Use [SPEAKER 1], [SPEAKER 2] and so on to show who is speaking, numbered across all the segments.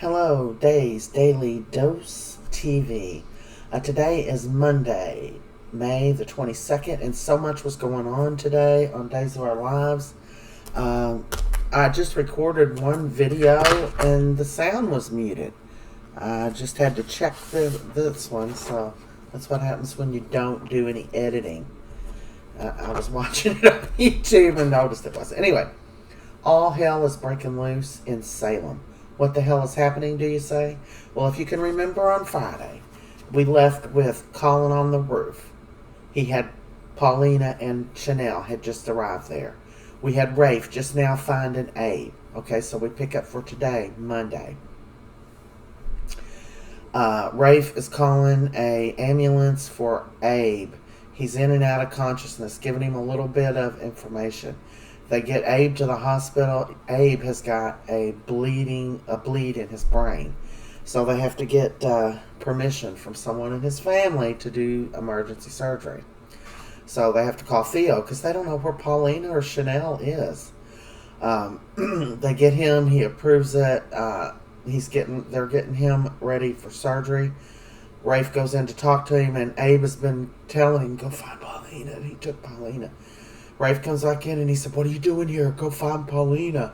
[SPEAKER 1] Hello, Days Daily Dose TV. Today is Monday, May the 22nd, and so much was going on today on Days of Our Lives. I just recorded one video and the sound was muted. I just had to check this one, so that's what happens when you don't do any editing. I was watching it on YouTube and noticed it was. Anyway, all hell is breaking loose in Salem. What the hell is happening, do you say? Well, if you can remember on Friday, we left with Colin on the roof. He had Paulina and Chanel had just arrived there. We had Rafe just now finding Abe. Okay, so we pick up for today, Monday. Rafe is calling a ambulance for Abe. He's in and out of consciousness, giving him a little bit of information. They get Abe to the hospital. Abe has got a bleed in his brain. So they have to get permission from someone in his family to do emergency surgery. So they have to call Theo because they don't know where Paulina or Chanel is. They get him. He approves it. They're getting him ready for surgery. Rafe goes in to talk to him, and Abe has been telling him, go find Paulina. And he took Paulina. Rafe comes back in and he said, what are you doing here? Go find Paulina.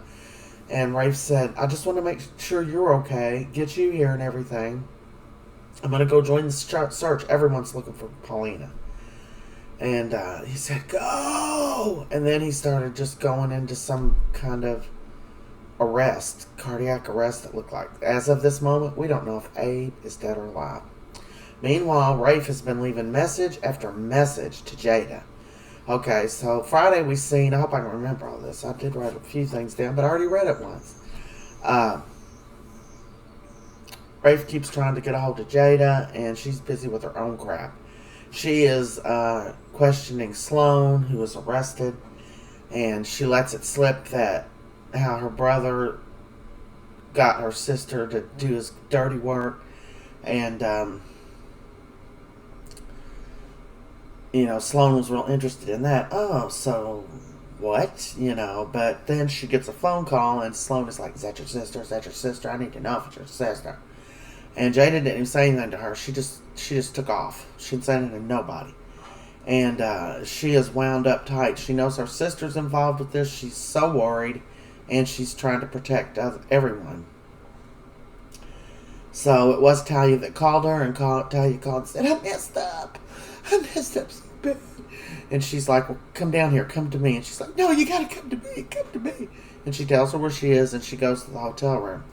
[SPEAKER 1] And Rafe said, I just want to make sure you're okay, get you here and everything. I'm going to go join the search. Everyone's looking for Paulina. And he said, go! And then he started just going into some kind of arrest, cardiac arrest it looked like. As of this moment, we don't know if Abe is dead or alive. Meanwhile, Rafe has been leaving message after message to Jada. Okay, so Friday we seen, I hope I can remember all this. I did write a few things down, but I already read it once. Rafe keeps trying to get a hold of Jada, and she's busy with her own crap. She is questioning Sloan, who was arrested, and she lets it slip that how her brother got her sister to do his dirty work, and Sloan was real interested in that. Oh, so what? But then she gets a phone call and Sloan is like, is that your sister? Is that your sister? I need to know if it's your sister. And Jada didn't even say anything to her. She just took off. She didn't say anything to nobody. And she is wound up tight. She knows her sister's involved with this. She's so worried. And she's trying to protect everyone. So it was Talia that called her, and Talia called and said, I messed up so bad. And she's like, well, come down here, come to me. And she's like, no, you gotta come to me. And she tells her where she is, and she goes to the hotel room.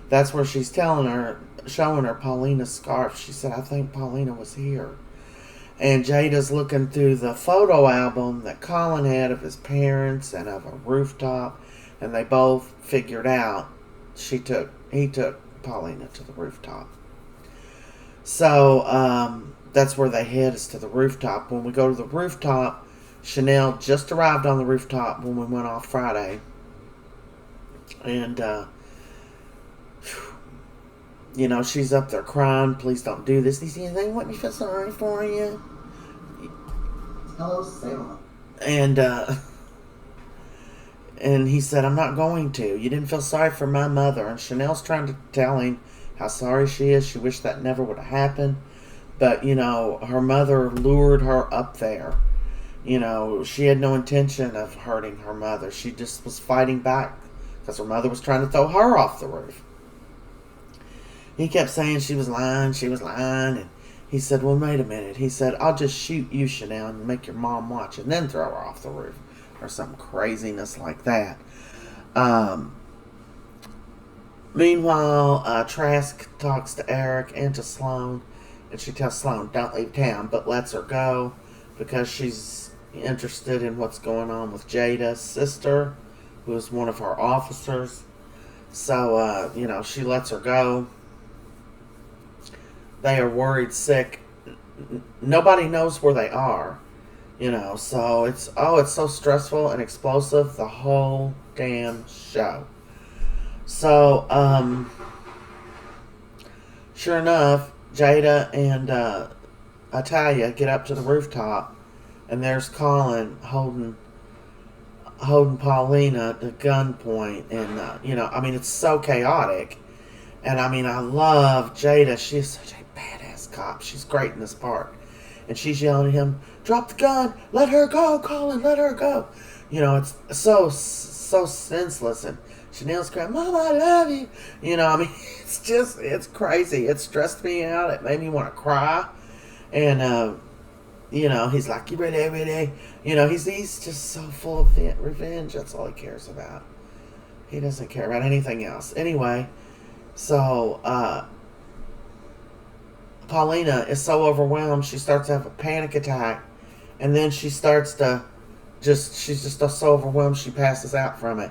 [SPEAKER 1] That's where she's showing her Paulina's scarf. She said, I think Paulina was here. And Jada's looking through the photo album that Colin had of his parents and of a rooftop, and they both figured out he took Paulina to the rooftop. So, that's where they head, is to the rooftop. When we go to the rooftop, Chanel just arrived on the rooftop when we went off Friday. And, she's up there crying, please don't do this. Do you see anything? Let me feel sorry for you. Hello, Sarah. And he said, I'm not going to. You didn't feel sorry for my mother. And Chanel's trying to tell him how sorry she is. She wished that never would have happened. But, her mother lured her up there. She had no intention of hurting her mother. She just was fighting back because her mother was trying to throw her off the roof. He kept saying she was lying. And he said, well, wait a minute. He said, I'll just shoot you, Chanel, and make your mom watch and then throw her off the roof. Or some craziness like that. Meanwhile, Trask talks to Eric and to Sloan. And she tells Sloan, don't leave town, but lets her go because she's interested in what's going on with Jada's sister, who is one of her officers. So, she lets her go. They are worried sick. Nobody knows where they are. So it's so stressful and explosive, the whole damn show. So, sure enough, Jada and Italia get up to the rooftop, and there's Colin holding Paulina at gunpoint, and it's so chaotic. And I mean, I love Jada. She's such a badass cop. She's great in this part. And she's yelling at him, drop the gun, let her go, Colin, let her go. You know, it's so senseless. And Chanel's crying, Mama, I love you. You know, I mean, it's crazy. It stressed me out. It made me want to cry. And, you know, he's like, you ready, ready? You know, he's just so full of revenge. That's all he cares about. He doesn't care about anything else. Anyway, so, Paulina is so overwhelmed, she starts to have a panic attack. And then she starts to she's just so overwhelmed, she passes out from it.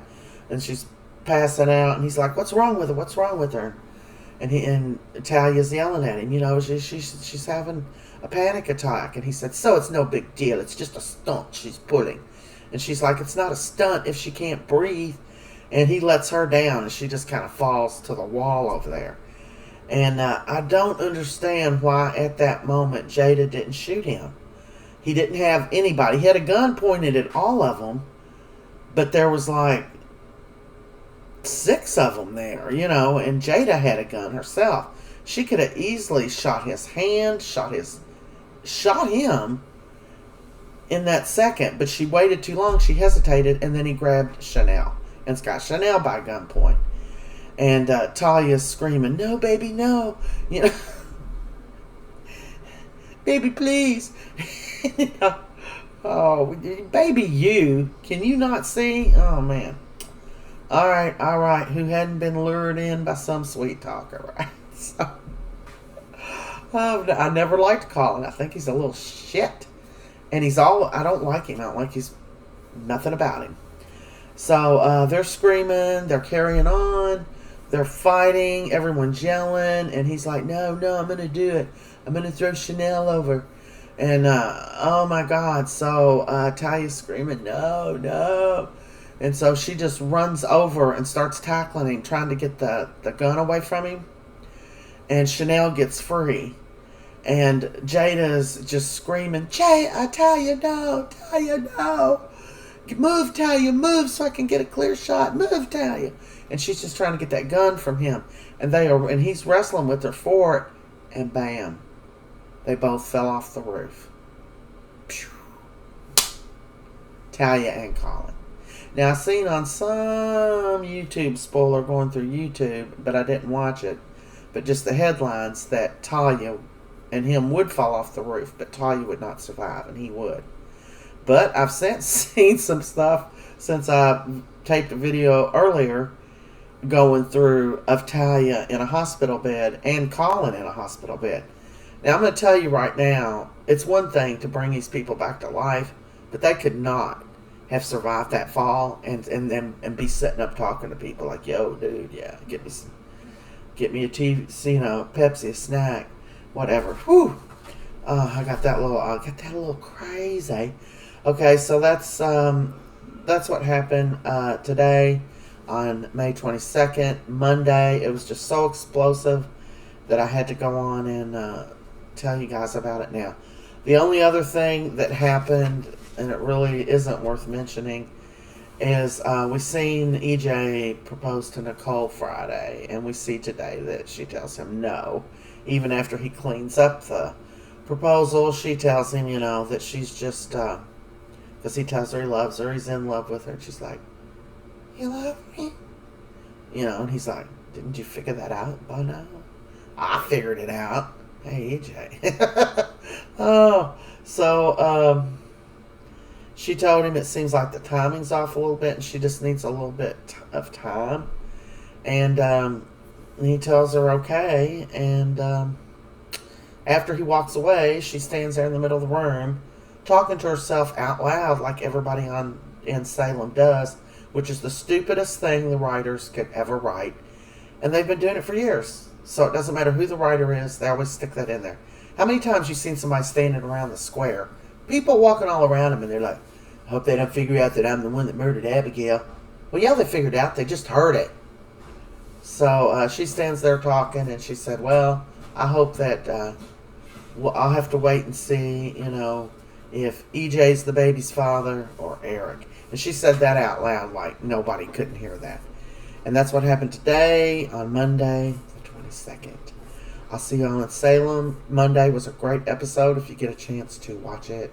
[SPEAKER 1] And she's passing out, and he's like, what's wrong with her? What's wrong with her? And Talia's yelling at him, you know, she's having a panic attack. And he said, so it's no big deal. It's just a stunt she's pulling. And she's like, it's not a stunt if she can't breathe. And he lets her down, and she just kind of falls to the wall over there. And I don't understand why at that moment Jada didn't shoot him. He didn't have anybody. He had a gun pointed at all of them, but there was like 6 of them there, you know, and Jada had a gun herself. She could have easily shot his hand, shot him in that second, but she waited too long. She hesitated, and then he grabbed Chanel and's got Chanel by gunpoint. And Talia's screaming, no, baby, no. You know, baby, please. You know, oh, baby, can you not see? Oh, man. All right. Who hadn't been lured in by some sweet talker, right? So, I never liked Colin. I think he's a little shit. And I don't like him. I don't like nothing about him. So they're screaming. They're carrying on. They're fighting. Everyone's yelling. And he's like, no, I'm going to do it. I'm going to throw Chanel over. And, oh my God. So Talia's screaming, no. And so she just runs over and starts tackling him, trying to get the gun away from him. And Chanel gets free. And Jada's just screaming, Talia, no. Move, Talia, move so I can get a clear shot. Move, Talia. And she's just trying to get that gun from him. And he's wrestling with her for it. And bam. They both fell off the roof. Pew. Talia and Colin. Now, I seen on some YouTube spoiler going through YouTube, but I didn't watch it. But just the headlines that Talia and him would fall off the roof, but Talia would not survive, and he would. But I've since seen some stuff since I taped a video earlier going through of Talia in a hospital bed and Colin in a hospital bed. Now, I'm going to tell you right now, it's one thing to bring these people back to life, but they could not have survived that fall and be sitting up talking to people like, yo, dude, yeah, get me a TV, you know, Pepsi, a snack, whatever. Whew. I got that a little crazy. Okay, so that's what happened today on May 22nd, Monday. It was just so explosive that I had to go on and tell you guys about it now. The only other thing that happened, and it really isn't worth mentioning, is we seen EJ propose to Nicole Friday, and we see today that she tells him no. Even after he cleans up the proposal, she tells him, you know, that she's just, because he tells her he loves her, he's in love with her, and she's like, you love me? You know, and he's like, didn't you figure that out by now? I figured it out. Hey, EJ. Oh, so, she told him it seems like the timing's off a little bit, and she just needs a little bit of time. And he tells her okay, and after he walks away, she stands there in the middle of the room talking to herself out loud like everybody in Salem does, which is the stupidest thing the writers could ever write. And they've been doing it for years. So it doesn't matter who the writer is, they always stick that in there. How many times you seen somebody standing around the square, people walking all around them, and they're like, I hope they don't figure out that I'm the one that murdered Abigail. Well, yeah, they figured out. They just heard it. So she stands there talking, and she said, well, I hope that I'll have to wait and see, you know, if EJ's the baby's father or Eric. And she said that out loud like nobody couldn't hear that. And that's what happened today on Monday, the 22nd. I'll see y'all in Salem. Monday was a great episode. If you get a chance to watch it,